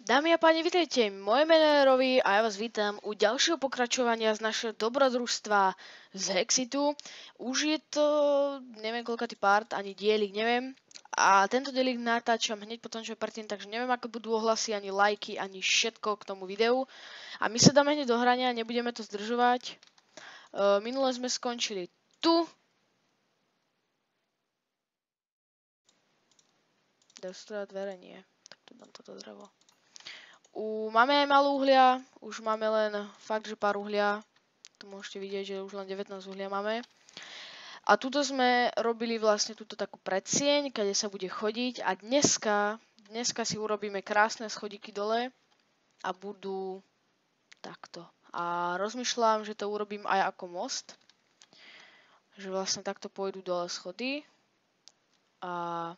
Dámy a páni, vitajte, moje meno je Rovi a ja vás vítam u ďalšieho pokračovania z našeho dobrodružstva z Hexitu. Už je to, neviem koľkatý part, ani dielik, neviem. A tento dielik natáčam hneď potom, čo je predtým, takže neviem, ako budú ohlasy, ani lajky, ani všetko k tomu videu. A my sa dáme hneď do hrania, nebudeme to zdržovať. Minule sme skončili tu. Destrojať dvere, nie. Tak tu dám toto drevo. Máme aj malú uhlia, už máme len fakt, že pár uhlia. Tu môžete vidieť, že už len 19 uhlia máme. A tuto sme robili vlastne túto takú predsieň, kde sa bude chodiť. A dneska si urobíme krásne schodíky dole a budú takto. A rozmýšľam, že to urobím aj ako most. Že vlastne takto pôjdu dole schody. A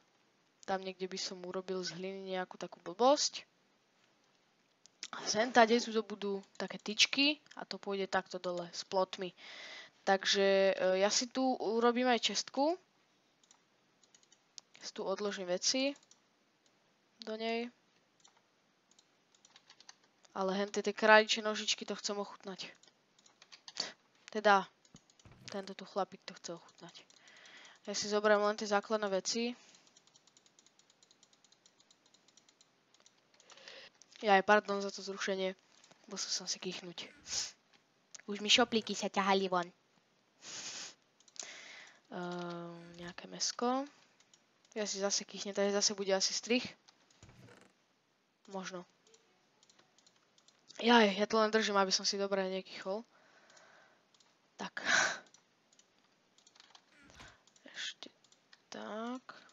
tam niekde by som urobil z hliny nejakú takú blbosť. Sem tady to budú také tyčky a to pôjde takto dole s plotmi. Takže ja si tu urobím aj čestku. Si tu odložím veci do nej. Ale hentie tie králičie nožičky to chcem ochutnať. Teda, tento tu chlapík to chce ochutnať. Ja si zoberiem len tie základné veci. Aj pardon za to zrušenie. Musel som si kýchnuť. Už mi šoplíky sa ťahali von. Nejaké mäsko. Ja si zase kýchnem, takže zase bude asi strich. Možno. Ja to len držím, aby som si dobre nekýchol. Tak. Ešte tak.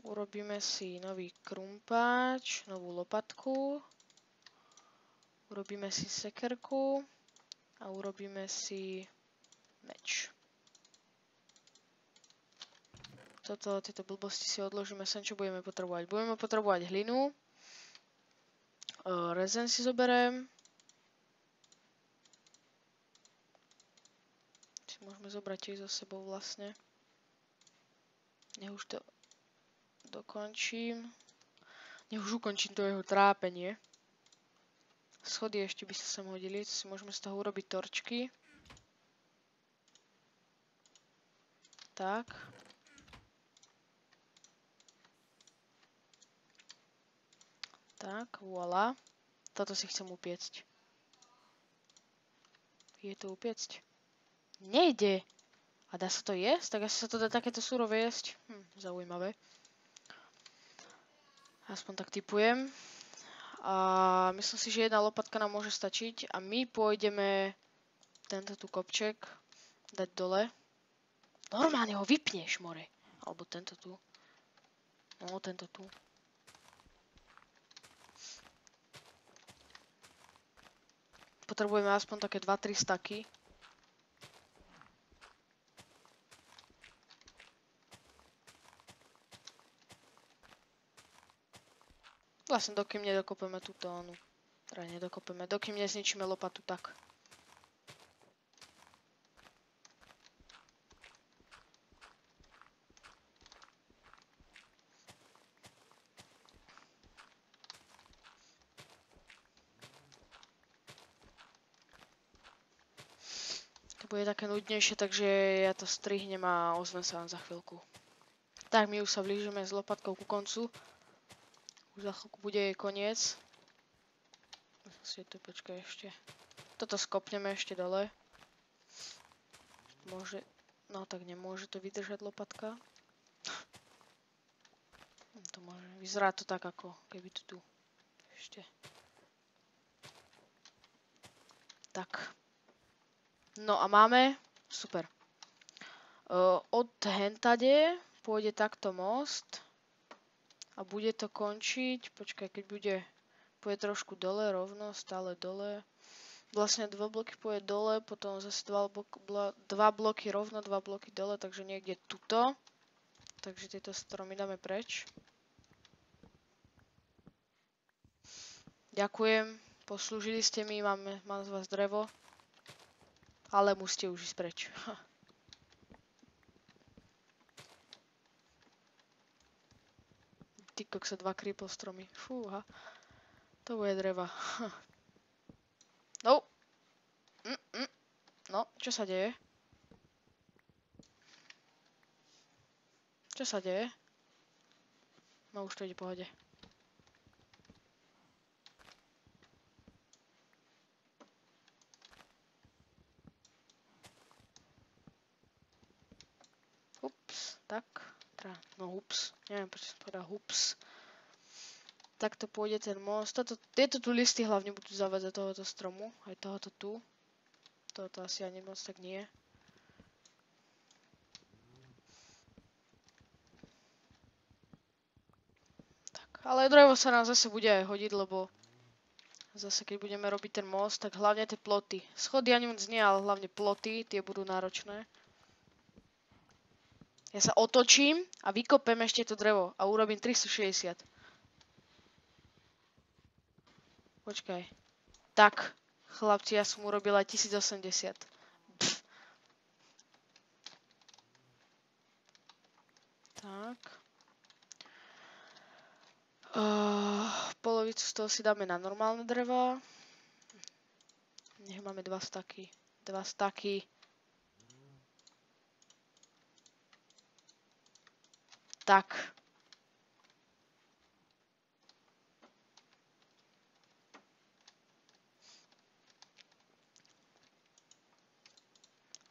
Urobíme si nový krumpáč, novú lopatku. Urobíme si sekerku a urobíme si meč. Tieto blbosti si odložíme sem, čo budeme potrebovať. Budeme potrebovať hlinu. Rezen si zoberiem. Si môžeme zobrať tiež so sebou vlastne. Nech už to dokončím. Nech už ukončím to jeho trápenie. Schody ešte by sa sem hodili, si môžeme z toho urobiť torčky. Tak. Tak, voilà. Toto si chcem upiecť. Je to upiecť? Nejde. A dá sa to jesť? Tak asi sa to dá takéto surové jesť. Zaujímavé. Aspoň tak tipujem. A myslím si, že jedna lopatka nám môže stačiť. A my pôjdeme tento tu kopček dať dole. Normálne ho vypneš, more. Alebo tento tu. No, tento tu. Potrebujeme aspoň také 2-3 staky. Vlastne dokým nedokopeme túto onu. Teda nedokopeme, dokým nezničíme lopatu tak. To bude také nudnejšie, takže ja to strihnem a ozvem sa vám za chvíľku. Tak, my už sa blížime s lopatkou ku koncu. Už za chvíľku bude jej koniec. Si tu počkaj ešte. Toto skopneme ešte dole. Môže... No tak nemôže to vydržať lopatka. To môže... Vyzerá to tak ako keby to tu... Ešte... Tak. No a máme... Super. Od hentade pôjde takto most. A bude to končiť, počkaj, keď pôjde trošku dole, rovno, stále dole. Vlastne 2 bloky pôjde dole, potom zase 2 bloky rovno, 2 bloky dole, takže niekde tuto. Takže tieto stromy dáme preč. Ďakujem, poslúžili ste mi, mám z vás drevo. Ale musíte už ísť preč. Ty ty koksa, 2 creeple stromy. Fúha. To bude dreva. No. No, čo sa deje? Čo sa deje? No už to ide v pohode. Ups, tak. No ups, neviem prečo som povedal ups. Tak to pôjde ten most. Tieto tu listy hlavne budú zavádzať tohoto stromu. Aj tohoto tu. Toto asi ani moc tak nie. Tak, ale drevo sa nám zase bude aj hodiť, lebo zase keď budeme robiť ten most, tak hlavne tie ploty. Schody ani moc nie, ale hlavne ploty, tie budú náročné. Ja sa otočím a vykopem ešte to drevo a urobím 360. Počkaj. Tak, chlapci, ja som urobila 1080. Pff. Tak. Polovicu z toho si dáme na normálne dreva. Nech máme 2 staky. 2 staky. Tak.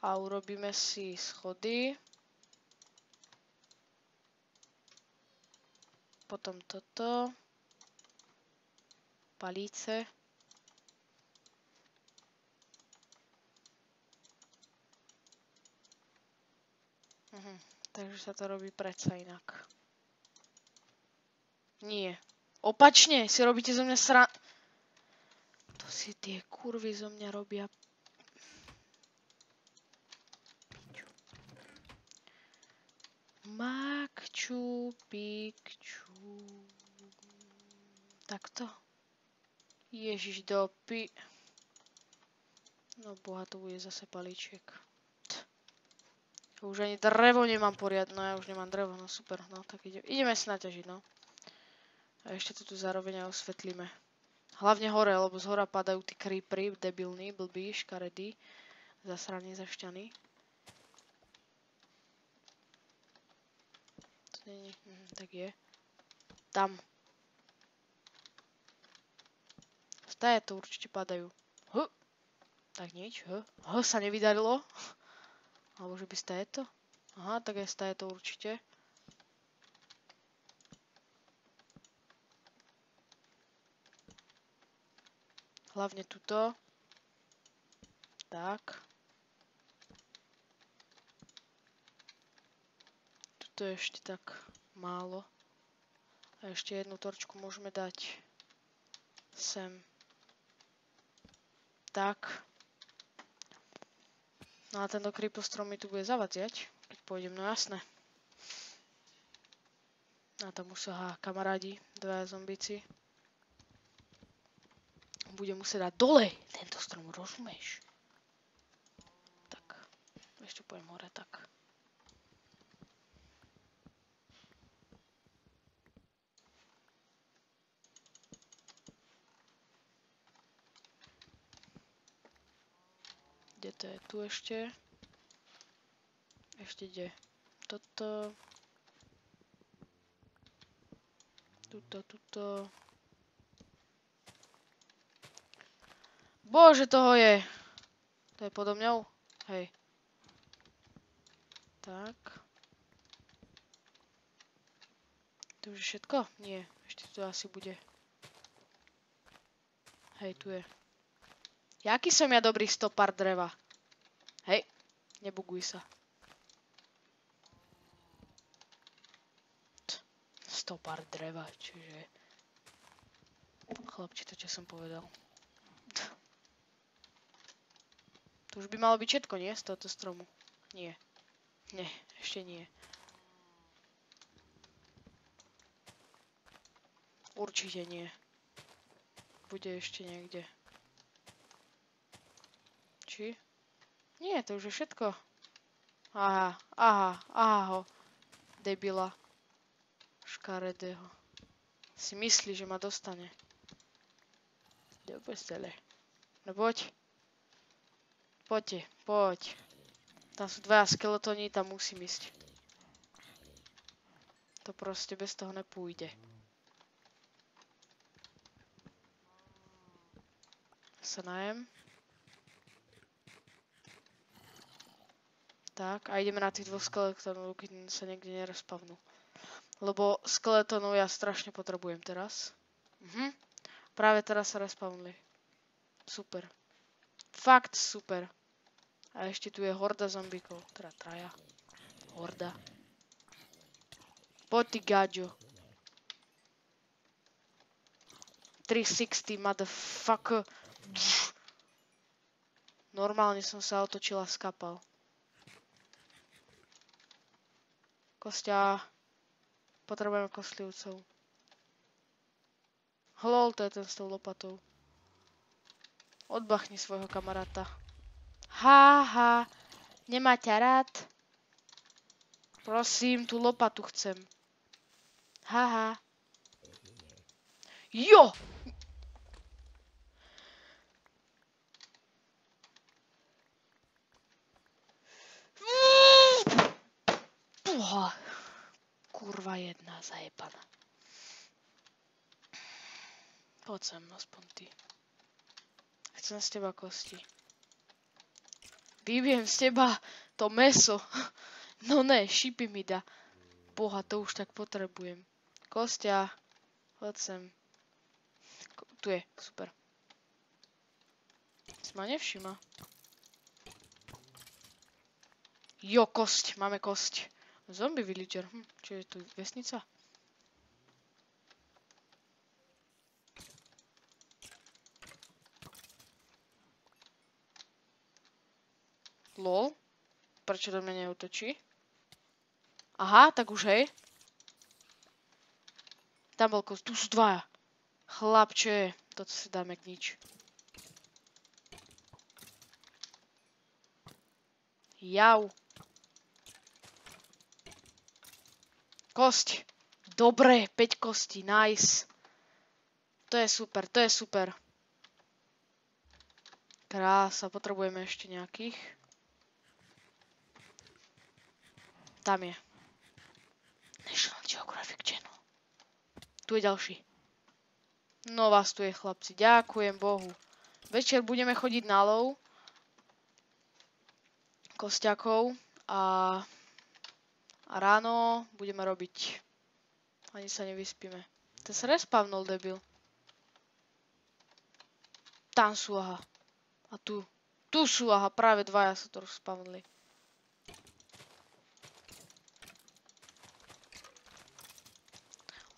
A urobíme si schody. Potom toto. Palíce. Takže sa to robí predsa inak. Nie. Opačne, si robíte zo mňa To si tie kurvy zo mňa robia. Makču, pikču. Takto. Ježiš dopi. No boha, to bude zase palíček. Už ani drevo nemám poriadne, no ja už nemám drevo, no super, no tak ideme si naťažiť, no. A ešte to tu zároveň aj osvetlíme. Hlavne hore, lebo z hora padajú tí creepery, debilní, blbí, škaredí, zasraní, zašťaní. To nie, tak je. Tam. Staje to určite padajú. Tak nič, sa nevydarilo. Alebo že by staje to? Aha, tak aj staje to určite. Hlavne tuto. Tak. Tuto je ešte tak málo. A ešte jednu torčku môžeme dať sem. Tak. No a tento creeple strom mi tu bude zavadziať, keď pôjdem, no jasné. A tam už sa kamarádi, 2 zombíci. Budem musieť dať dole tento strom, rozumieš? Tak, ešte pôjdem hore, tak. Kde to je? Tu ešte. Ešte kde? Toto. Tuto. Bože, toho je. To je podo mňou? Hej. Tak. To už je všetko? Nie. Ešte tu asi bude. Hej, tu je. Jaký som ja dobrý stopár dreva? Hej, nebuguj sa. Stopár dreva, čiže... Chlapči, to čo som povedal. To už by malo byť všetko, nie? Z tohto stromu. Nie. Nie, ešte nie. Určite nie. Bude ešte niekde. Či? Nie, to už je všetko. Aha ho. Debila. Škaredého. Si myslí, že ma dostane. Do postele. No poď. Poďte, poď. Tam sú dvaja skeletóni, tam musím ísť. To proste bez toho nepôjde. Sa najem. Tak, a ideme na tých dvoch skeletónov, keď sa niekde nerozpavnú. Lebo skeletónov ja strašne potrebujem teraz. Práve teraz sa respavnili. Super. Fakt super. A ešte tu je horda zombíkov. Teda traja. Horda. Poď ty gáďo. 360 motherfucker. Normálne som sa otočil a skapal. Kosťa. Potrebujem kostlivcov. Lol, to je ten s tou lopatou. Odbachni svojho kamaráta. Haha. Nemá ťa rád. Prosím, tú lopatu chcem. Haha. Jo! Kurva jedna zajebaná. Poď sem, aspoň ty. Chcem z teba kosti. Vybijem z teba to meso. No ne, šípy mi dá. Boha, to už tak potrebujem. Kostia, poď sem. Tu je, super. Si ma nevšíma. Jo, kosť, máme kosť. Zombie villager, čo je tu vesnica? Lol, prečo do mňa neutočí? Aha, tak už hej. Tam bol kosť, tu sú dvaja. Chlapče, toto si dáme k nič. Jau. Kosť. Dobre, 5 kostí, nice. To je super, to je super. Krása, potrebujeme ešte nejakých. Tam je. National Geographic Channel. Tu je ďalší. No vás tu je, chlapci, ďakujem Bohu. Večer budeme chodiť na lov. Kostiakov a ráno budeme robiť. Ani sa nevyspíme. Ten sa respavnul, debil. Tam sú, aha. A tu. Tu sú, aha, práve dvaja sa to respavnuli.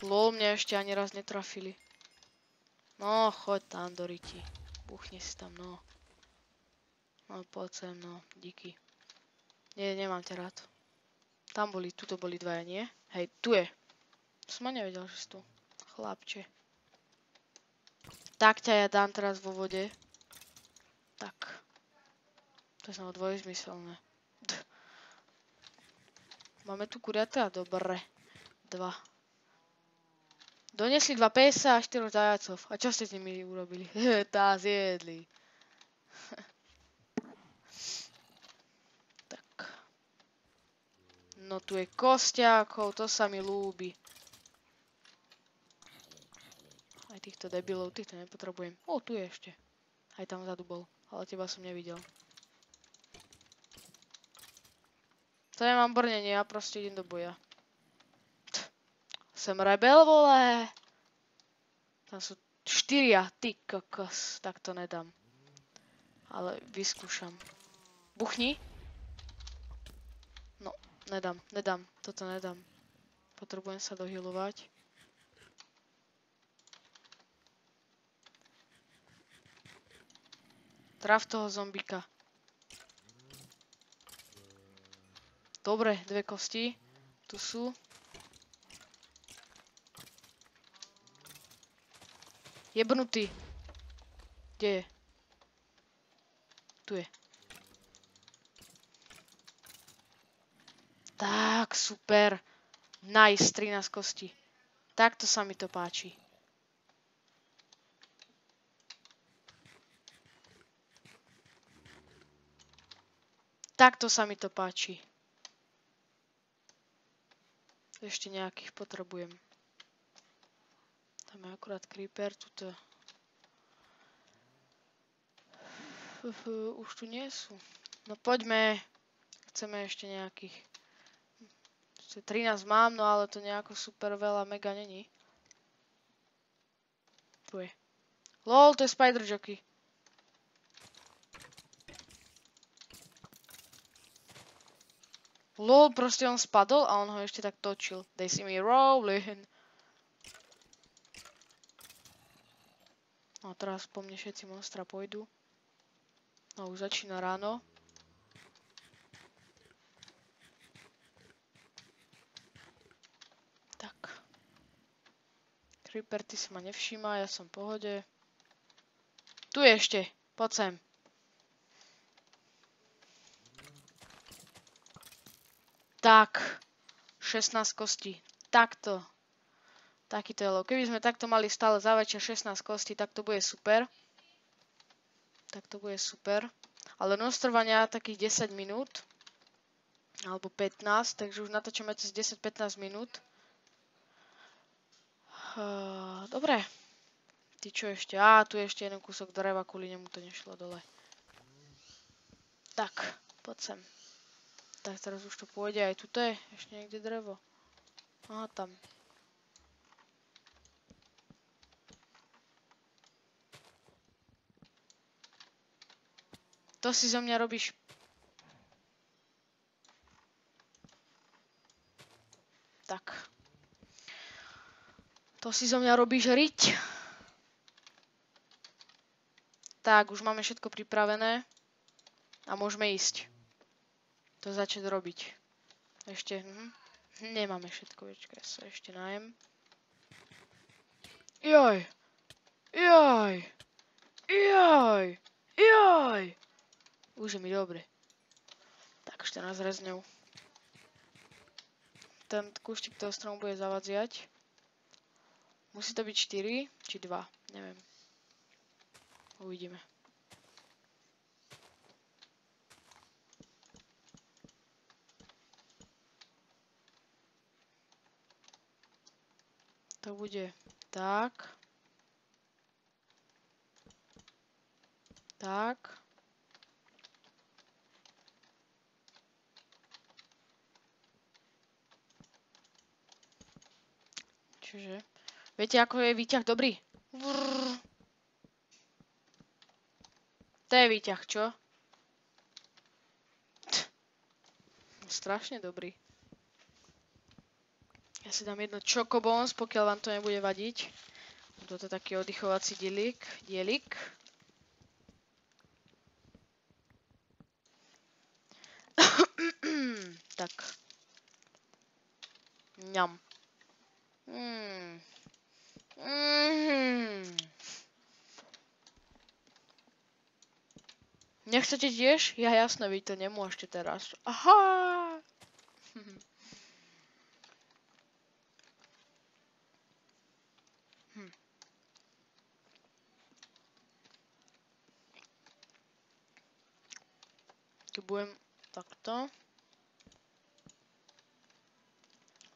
Lol, mňa ešte ani raz netrafili. No, choď tam do riti. Buchni si tam, no. No, poď sem, no, díky. Nie, nemám ťa rád. Tam boli, tuto boli dvaja, nie? Hej, tu je. Som ma nevedel, že si tu. Chlapče. Tak ťa ja dám teraz vo vode. Tak. To je znamená dvojzmyselné. Máme tu kuriatka? Dobre. 2. Donesli 2 pesa a 4 zajacov. A čo ste s nimi urobili? Tá zjedli. Tak. No tu je kostiakov, to sa mi ľúbi. Aj týchto debilov, týchto nepotrebujem. O, tu je ešte. Aj tam vzadu bol, ale teba som nevidel. To nemám brnenie, ja proste idem do boja. Som rebel, vole. Tam sú 4, ty kokos. Tak to nedám. Ale vyskúšam. Buchni. No, nedám. Toto nedám. Potrebujem sa dohealovať. Traf toho zombika. Dobre, 2 kosti. Tu sú. Jebnutý. Kde je? Tu je. Tak, super. Nice, 13 kostí. Takto sa mi to páči. Takto sa mi to páči. Ešte nejakých potrebujem. Tam je akurát creeper, tuto. Už tu nie sú. No poďme. Chceme ešte nejakých. 13 mám, no ale to nejako super veľa mega není. Tu je. LOL, to je Spider Jockey. LOL, proste on spadol a on ho ešte tak točil. They see me rolling. No a teraz po mne všetci monstra pôjdu. No už začína ráno. Tak. Creeper, ty si ma nevšíma, ja som v pohode. Tu je ešte, poď sem. Tak. 16 kostí. Takto. Takýto je lov. Keby sme takto mali stále za večer 16 kostí, tak to bude super. Tak to bude super. Ale noc trvania takých 10 minút. Alebo 15, takže už natočíme cez 10-15 minút. Dobre. Ty čo ešte? Tu je ešte jeden kúsok dreva, kvôli nemu to nešlo dole. Tak, poď sem. Tak teraz už to pôjde aj tuto je ešte niekde drevo. Aha, tam. To si zo mňa robíš. Tak. To si zo mňa robíš riť. Tak, už máme všetko pripravené. A môžeme ísť. To začať robiť. Ešte, nemáme všetko, počkaj, ja sa ešte najem. Joj. Joj. Joj. Joj. Už je mi dobre. Tak, 14 rezňov. Ten kúštik toho stromu bude zavadziať. Musí to byť 4, či 2, neviem. Uvidíme. To bude tak. Tak. Čiže, viete, ako je výťah dobrý? To je výťah, čo? Strašne dobrý. Ja si dám jedno Chocobons, pokiaľ vám to nebude vadiť. Toto je taký oddychovací dielik. Tak. Ňam. Nechcete tiež? Ja jasno, vy to nemôžete teraz. Aha! Tu budem takto.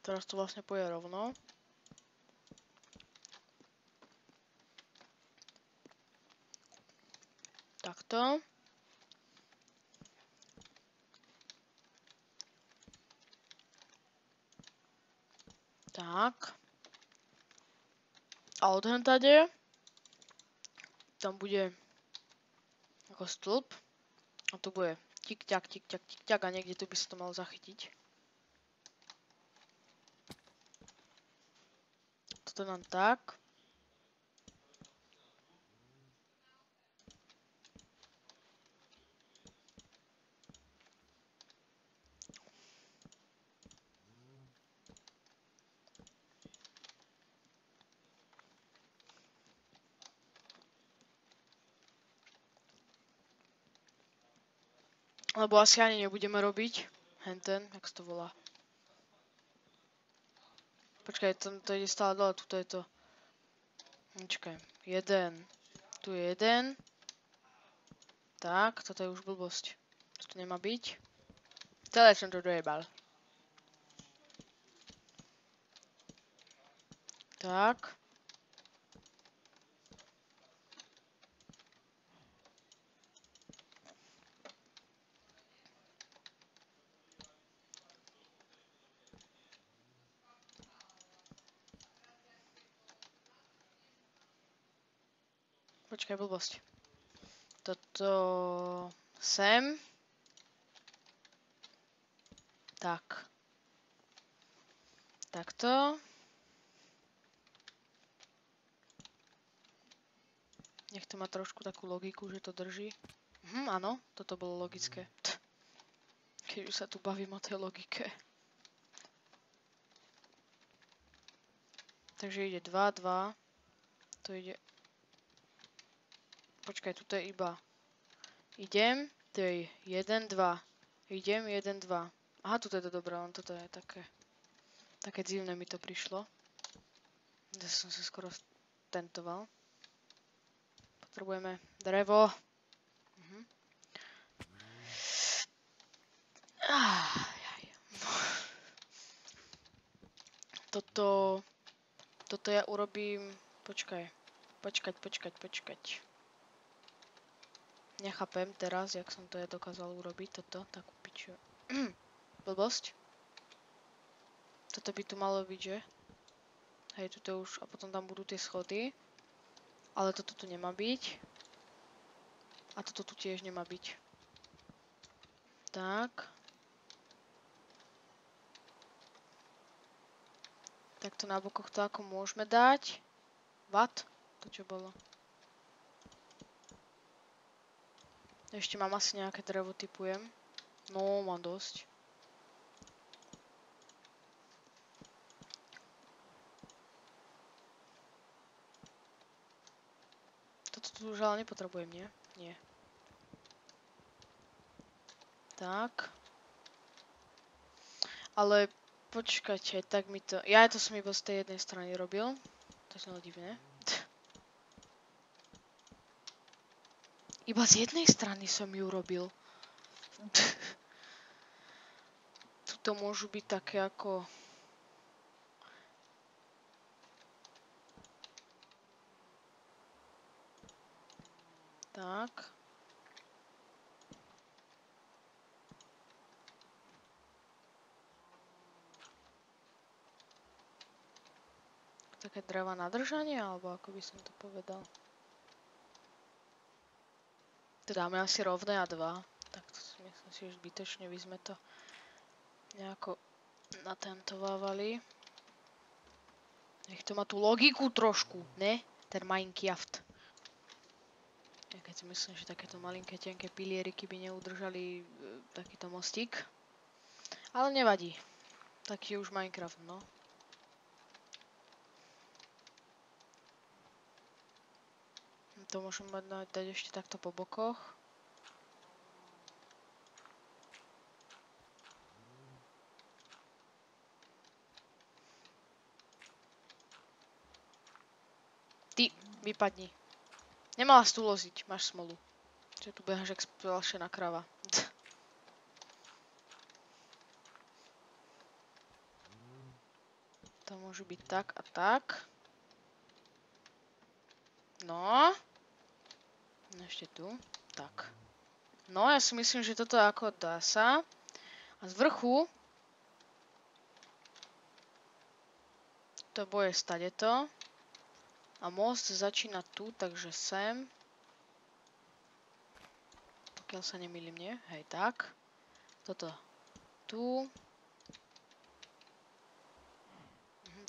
Teraz to vlastne pôjde rovno. Takto. Tak. A odhentade tam bude ako stĺp. A tu bude tik-ťak, tik-ťak, tik-ťak a niekde tu by sa to malo zachytiť. Toto dám tak. Lebo asi ani nebudeme robiť henten, jak sa to volá. Počkaj, to ide stále dole, tuto je to. Počkaj, jeden. Tu je jeden. Tak, toto je už blbosť. To nemá byť. Celé som to dojebal. Tak. Počkaj, blbosť. Toto sem. Tak. Takto. Nech to má trošku takú logiku, že to drží. Áno, toto bolo logické. Keď už sa tu bavím o tej logike. Takže ide 2, 2. To ide... Počkaj, tuto je iba... Idem, to je 1, 2. Idem, 1, 2. Aha, tuto je to dobré, len toto je také... Také divné mi to prišlo. Zase som sa skoro tentoval. Potrebujeme drevo. Toto ja urobím... Počkať. Nechápem teraz, jak som to ja dokázal urobiť, toto, takú piču. Blbosť. Toto by tu malo byť, že? Hej, tuto už, a potom tam budú tie schody. Ale toto tu nemá byť. A toto tu tiež nemá byť. Tak. Takto na bokoch to ako môžeme dať. What? To čo bolo? Ešte mám asi nejaké drevo, typujem. No, mám dosť. Toto tu už ale nepotrebujem, nie? Nie. Tak. Ale počkajte, tak mi to... Ja to som iba z tej jednej strany robil. To je divné. Iba z jednej strany som ju robil. Tuto môžu byť také ako... Tak. Také dreva na držanie, alebo ako by som to povedal. To dáme asi rovné a 2. Tak to si myslím si, že zbytočne by sme to nejako natentovávali. Nech to má tú logiku trošku, ne? Ten Minecraft. Ja keď si myslím, že takéto malinké tenké pilieriky by neudržali takýto mostík. Ale nevadí. Taký je už Minecraft, no. To môžem dať ešte takto po bokoch. Ty, vypadni. Nemala si tu loziť, máš smolu. Že tu behaš jak splašená krava. To môže byť tak a tak. No. Ešte tu. Tak. No, ja si myslím, že toto ako dá sa. A z vrchu to bude stadeto. A most začína tu, takže sem. Pokiaľ sa nemýlim, nie? Hej, tak. Toto tu.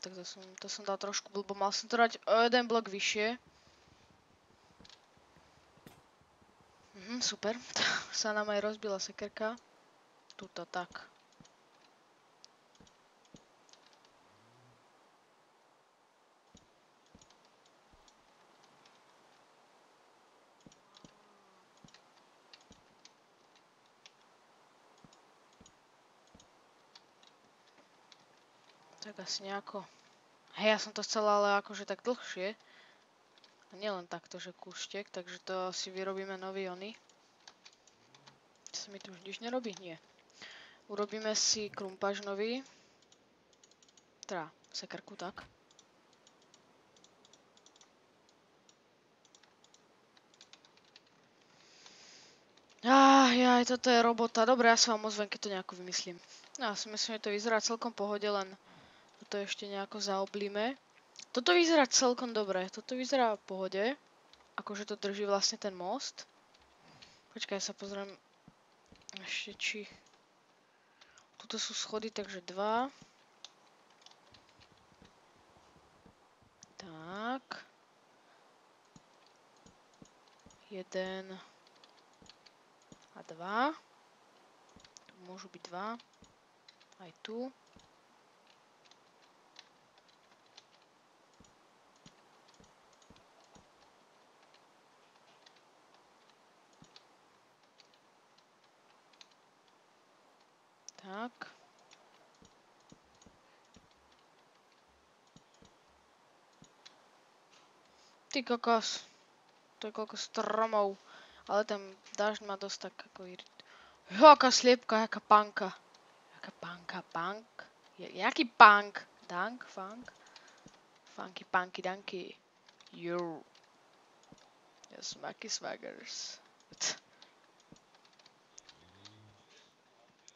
Tak to som dal trošku blbo. Mal som to dať o jeden blok vyššie. Super. Sa nám aj rozbila sekerka. Tuto, tak. Tak asi nejako Hej, ja som to chcela ale akože tak dlhšie. A nielen takto, že kúštek, takže to si vyrobíme nový ony. Čo sa mi tu už nič nerobí? Nie. Urobíme si krumpáž nový. Teda sekerku, tak. Jaj, toto je robota. Dobre, ja sa vám ozvem, keď to nejako vymyslím. No, ja si myslím, že to vyzerá celkom pohode, len toto ešte nejako zaoblíme. Toto vyzerá celkom dobre. Toto vyzerá v pohode. Akože to drží vlastne ten most. Počkaj, ja sa pozriem ešte či... Tuto sú schody, takže 2. Tak. 1 a 2. Tu môžu byť 2. Aj tu. Tak. Ty kokos. To je koľko stromov. Ale ten dážď ma dosť tak ako irituje. Jaká sliepka, jaká panka. Jaká panka, punk? Jaký punk? Dunk? Funk? Funky, punky, dunky. Yo. Ja smaky swaggers.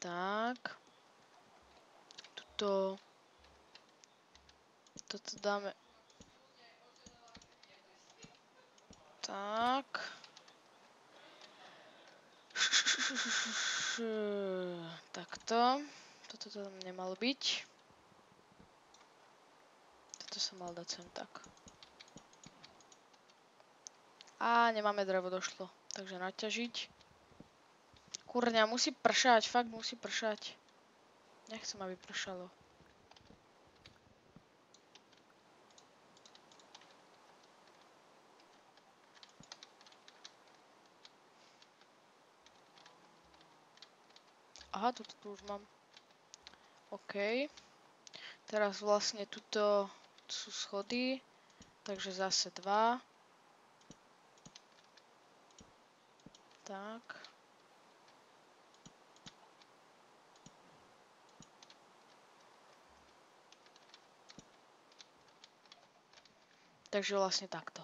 Tak. Toto dáme. Tak. Takto. Toto tam nemalo byť. Toto sa mal dať sem tak. A nemáme drevo, došlo. Takže naťažiť. Kurňa, musí pršať, fakt musí pršať. Nechcem, aby pršalo. Aha, toto tu už mám. OK. Teraz vlastne tuto sú schody. Takže zase 2. Tak. Takže vlastne takto.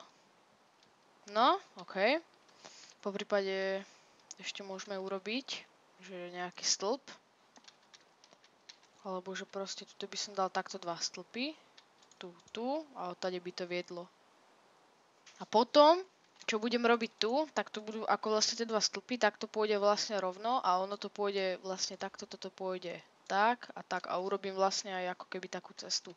No, OK. Po prípade ešte môžeme urobiť, že nejaký stĺp. Alebo že proste tuto by som dal takto 2 stĺpy. Tu a odtade by to viedlo. A potom, čo budem robiť tu, tak to budú ako vlastne tie 2 stĺpy, tak to pôjde vlastne rovno a ono to pôjde vlastne takto, toto pôjde tak a urobím vlastne aj ako keby takú cestu.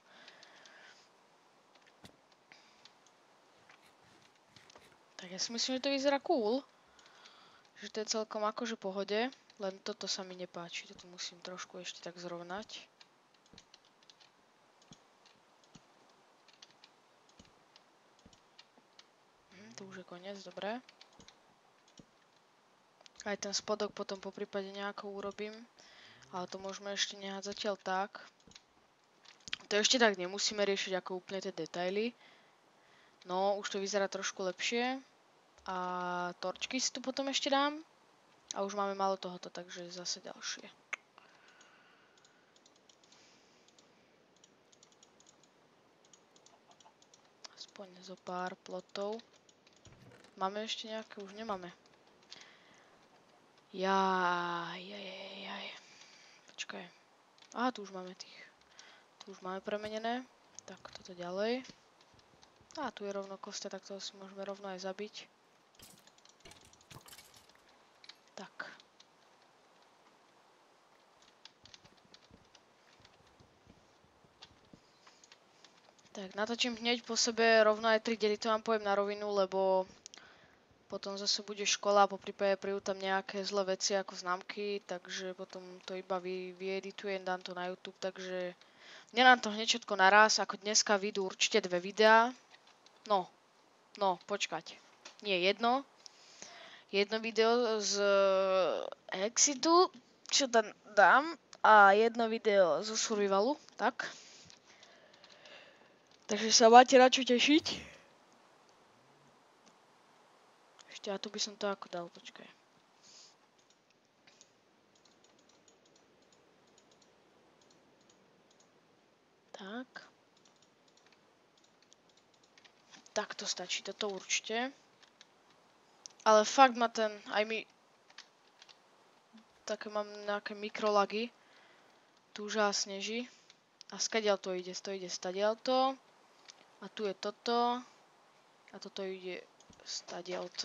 Tak ja si myslím, že to vyzerá cool. Že to je celkom akože pohode, len toto sa mi nepáči, toto musím trošku ešte tak zrovnať. Tu už je koniec, dobre. Aj ten spodok potom po prípade nejako urobím, ale to môžeme ešte nehať zatiaľ tak. To ešte tak nemusíme riešiť ako úplne tie detaily. No, už to vyzerá trošku lepšie. A torčky si tu potom ešte dám. A už máme málo tohoto, takže zase ďalšie. Aspoň zo pár plotov. Máme ešte nejaké? Už nemáme. Jaj. Počkaj. Aha, tu už máme tých. Tu už máme premenené. Tak, toto ďalej. A tu je rovno kostia, tak toho si môžeme rovno aj zabiť. Tak. Tak, natočím hneď po sebe rovno aj 3 diely, to vám poviem na rovinu, lebo potom zase bude škola, poprípade prídu tam nejaké zlé veci ako známky, takže potom to iba vyeditujem, dám to na YouTube, takže nedám to hneď všetko naraz, ako dneska vyjdú určite 2 videá. No, počkať. Nie, jedno. Jedno video z Exitu, čo tam dám, a jedno video zo Survivalu, tak. Takže sa máte na čo tešiť. Ešte, a tu by som to ako dal, počkaj. Tak. Tak to stačí, toto určite. Ale fakt ma ten, aj mi... Také mám nejaké mikrolagy. Tu už sneží. A skadiaľ to ide? To ide stadiaľto. A tu je toto. A toto ide stadiaľto.